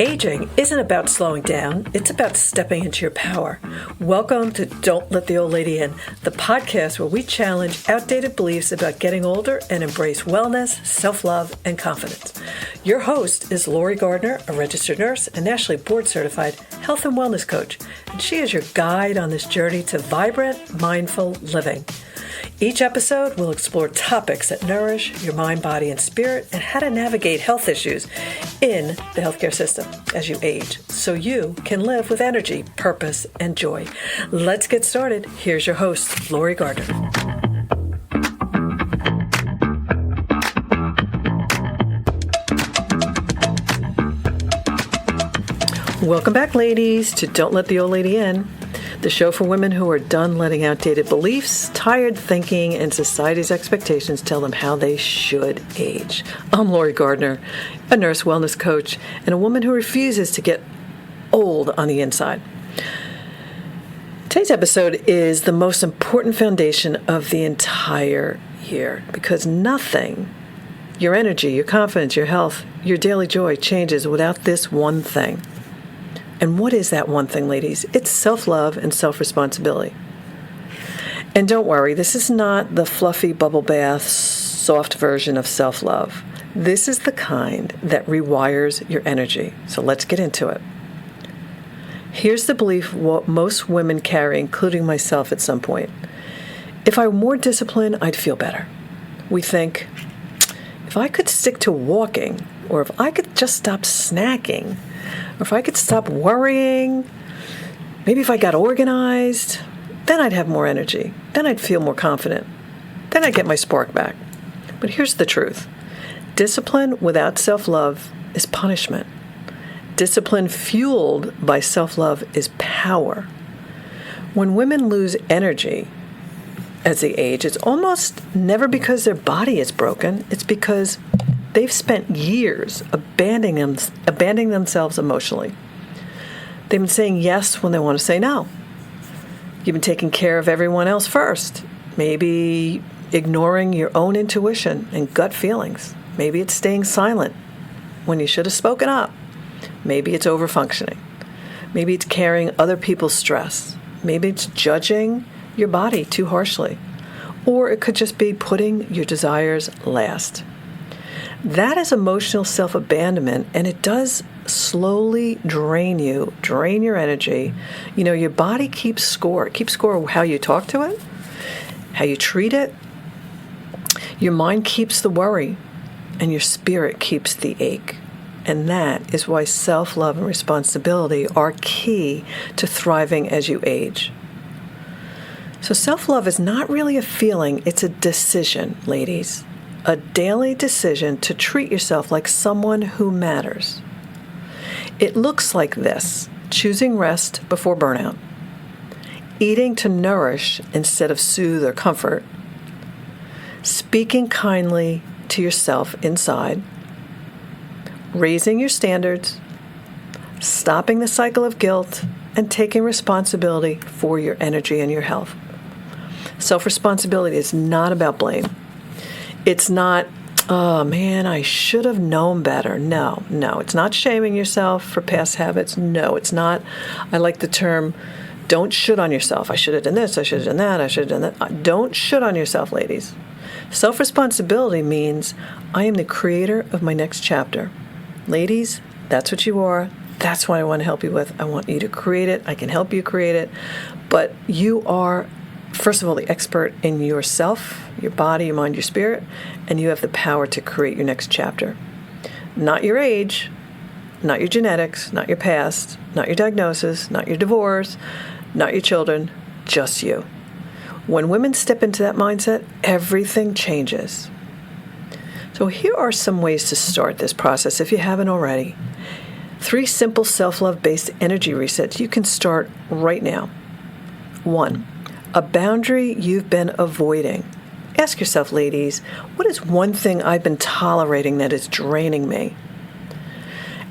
Aging isn't about slowing down, it's about stepping into your power. Welcome to Don't Let the Old Lady In, the podcast where we challenge outdated beliefs about getting older and embrace wellness, self-love, and confidence. Your host is Lori Gardner, a registered nurse and nationally board-certified health and wellness coach, and she is your guide on this journey to vibrant, mindful living. Each episode will explore topics that nourish your mind, body, and spirit, and how to navigate health issues in the healthcare system as you age, so you can live with energy, purpose, and joy. Let's get started. Here's your host, Lori Gardner. Welcome back, ladies, to Don't Let the Old Lady In, the show for women who are done letting outdated beliefs, tired thinking, and society's expectations tell them how they should age. I'm Lori Gardner, a nurse wellness coach, and a woman who refuses to get old on the inside. Today's episode is the most important foundation of the entire year because nothing, your energy, your confidence, your health, your daily joy changes without this one thing. And what is that one thing, ladies? It's self-love and self-responsibility. And don't worry, this is not the fluffy bubble bath, soft version of self-love. This is the kind that rewires your energy. So let's get into it. Here's the belief what most women carry, including myself at some point. If I were more disciplined, I'd feel better. We think, if I could stick to walking, or if I could just stop snacking, or if I could stop worrying, maybe if I got organized, then I'd have more energy. Then I'd feel more confident. Then I'd get my spark back. But here's the truth. Discipline without self-love is punishment. Discipline fueled by self-love is power. When women lose energy as they age, it's almost never because their body is broken. It's because they've spent years abandoning themselves emotionally. They've been saying yes when they want to say no. You've been taking care of everyone else first. Maybe ignoring your own intuition and gut feelings. Maybe it's staying silent when you should have spoken up. Maybe it's overfunctioning. Maybe it's carrying other people's stress. Maybe it's judging your body too harshly. Or it could just be putting your desires last. That is emotional self-abandonment, and it does slowly drain your energy. You know, your body keeps score. It keeps score of how you talk to it, how you treat it. Your mind keeps the worry, and your spirit keeps the ache. And that is why self-love and responsibility are key to thriving as you age. So self-love is not really a feeling, it's a decision, ladies. A daily decision to treat yourself like someone who matters. It looks like this: choosing rest before burnout, eating to nourish instead of soothe or comfort, speaking kindly to yourself inside, raising your standards, stopping the cycle of guilt, and taking responsibility for your energy and your health. Self-responsibility is not about blame. It's not, oh man, I should have known better. No, it's not shaming yourself for past habits. No, it's not. I like the term, don't should on yourself. I should have done this, I should have done that, I should have done that. Don't should on yourself, ladies. Self-responsibility means I am the creator of my next chapter. Ladies, that's what you are. That's what I want to help you with. I want you to create it. I can help you create it. But you are, first of all, the expert in yourself, your body, your mind, your spirit, and you have the power to create your next chapter. Not your age, not your genetics, not your past, not your diagnosis, not your divorce, not your children, just you. When women step into that mindset, everything changes. So here are some ways to start this process if you haven't already. 3 simple self-love-based energy resets you can start right now. 1. A boundary you've been avoiding. Ask yourself, ladies, what is one thing I've been tolerating that is draining me?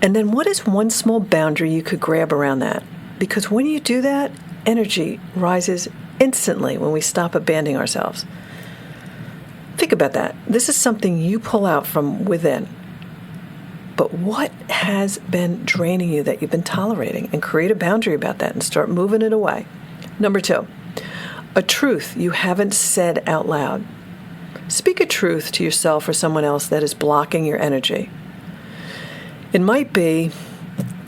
And then what is one small boundary you could grab around that? Because when you do that, energy rises instantly when we stop abandoning ourselves. Think about that. This is something you pull out from within. but what has been draining you that you've been tolerating, and create a boundary about that and start moving it away. Number 2, a truth you haven't said out loud. Speak a truth to yourself or someone else that is blocking your energy. It might be,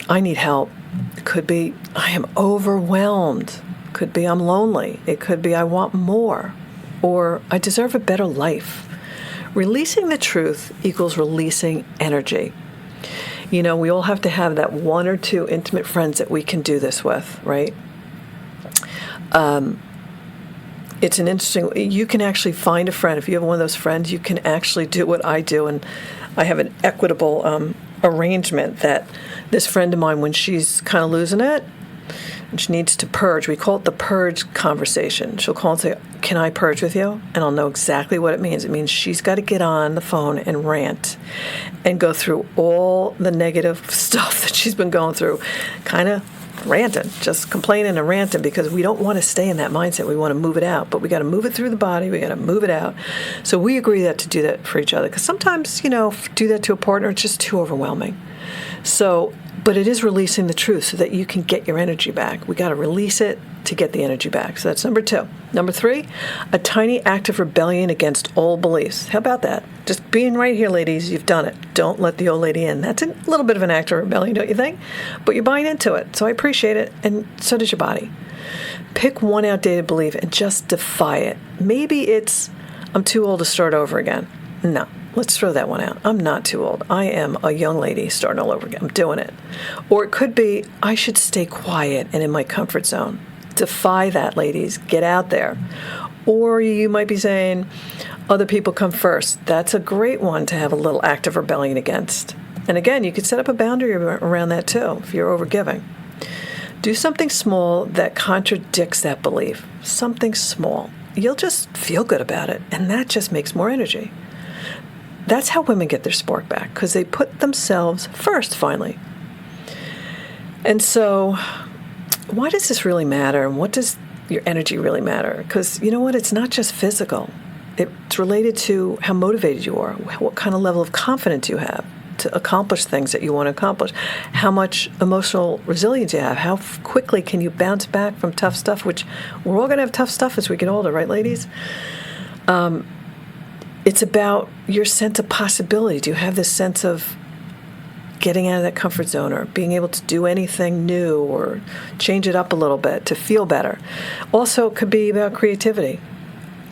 I need help. It could be, I am overwhelmed. It could be, I'm lonely. It could be, I want more. Or, I deserve a better life. Releasing the truth equals releasing energy. You know, we all have to have that 1 or 2 intimate friends that we can do this with, right? It's an interesting, you can actually find a friend. If you have one of those friends, you can actually do what I do. And I have an equitable arrangement that this friend of mine, when she's kind of losing it, and she needs to purge, we call it the purge conversation. She'll call and say, can I purge with you? And I'll know exactly what it means. It means she's got to get on the phone and rant and go through all the negative stuff that she's been going through, kind of ranting, just complaining and ranting, because we don't want to stay in that mindset. We want to move it out, but we got to move it through the body. We got to move it out. So we agree to do that for each other, because sometimes, do that to a partner, it's just too overwhelming. So, but it is releasing the truth so that you can get your energy back. We got to release it to get the energy back. So that's number 2. Number 3, a tiny act of rebellion against old beliefs. How about that? Just being right here, ladies, you've done it. Don't let the old lady in. That's a little bit of an act of rebellion, don't you think? But you're buying into it, so I appreciate it, and so does your body. Pick one outdated belief and just defy it. Maybe it's, I'm too old to start over again. No. Let's throw that one out. I'm not too old. I am a young lady starting all over again. I'm doing it. Or it could be, I should stay quiet and in my comfort zone. Defy that, ladies. Get out there. Or you might be saying, other people come first. That's a great one to have a little act of rebellion against. And again, you could set up a boundary around that too, if you're overgiving. Do something small that contradicts that belief. Something small. You'll just feel good about it, and that just makes more energy. That's how women get their spark back, because they put themselves first, finally. And so, why does this really matter? And what does your energy really matter? Because you know what? It's not just physical. It's related to how motivated you are, what kind of level of confidence you have to accomplish things that you want to accomplish, how much emotional resilience you have, how quickly can you bounce back from tough stuff, which we're all going to have tough stuff as we get older, right, ladies? It's about your sense of possibility. Do you have this sense of getting out of that comfort zone, or being able to do anything new, or change it up a little bit to feel better? Also, it could be about creativity.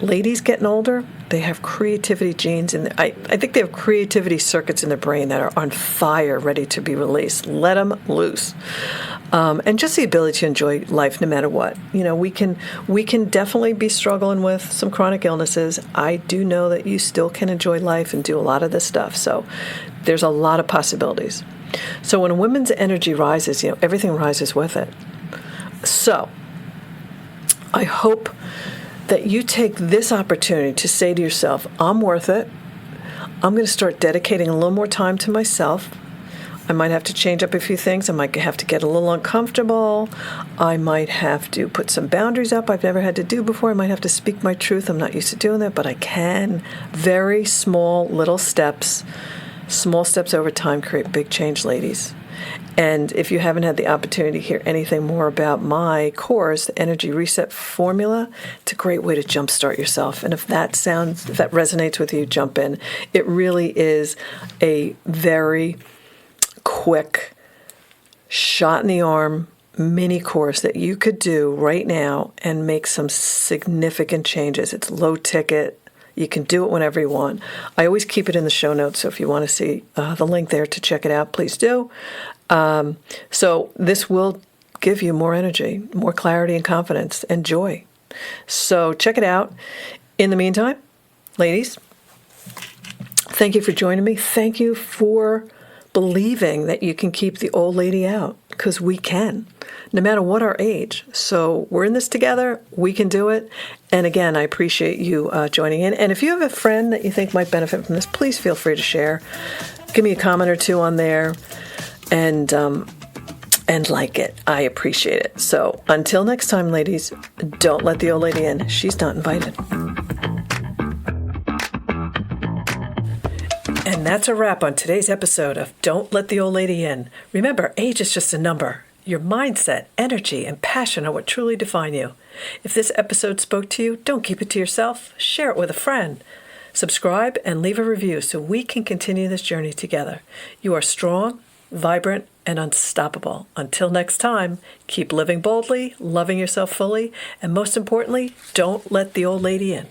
Ladies getting older, they have creativity genes in I think they have creativity circuits in their brain that are on fire, ready to be released. Let them loose. And just the ability to enjoy life no matter what. We can definitely be struggling with some chronic illnesses. I do know that you still can enjoy life and do a lot of this stuff. So there's a lot of possibilities. So when a woman's energy rises, everything rises with it. So I hope that you take this opportunity to say to yourself, I'm worth it. I'm going to start dedicating a little more time to myself. I might have to change up a few things. I might have to get a little uncomfortable. I might have to put some boundaries up I've never had to do before. I might have to speak my truth. I'm not used to doing that, but I can. Very small little steps. Small steps over time create big change, ladies. And if you haven't had the opportunity to hear anything more about my course, the Energy Reset Formula, it's a great way to jumpstart yourself. And if that resonates with you, jump in. It really is a very quick, shot in the arm mini course that you could do right now and make some significant changes. It's low ticket. You can do it whenever you want. I always keep it in the show notes, so if you want to see the link there to check it out, please do. So this will give you more energy, more clarity and confidence and joy. So check it out. In the meantime, ladies, thank you for joining me. Thank you for believing that you can keep the old lady out, because we can, no matter what our age. So we're in this together. We can do it. And again, I appreciate you joining in. And if you have a friend that you think might benefit from this, please feel free to share. Give me a comment or two on there, and like it. I appreciate it. So until next time, ladies, don't let the old lady in. She's not invited. And that's a wrap on today's episode of Don't Let the Old Lady In. Remember, age is just a number. Your mindset, energy, and passion are what truly define you. If this episode spoke to you, don't keep it to yourself. Share it with a friend. Subscribe and leave a review so we can continue this journey together. You are strong, vibrant, and unstoppable. Until next time, keep living boldly, loving yourself fully, and most importantly, don't let the old lady in.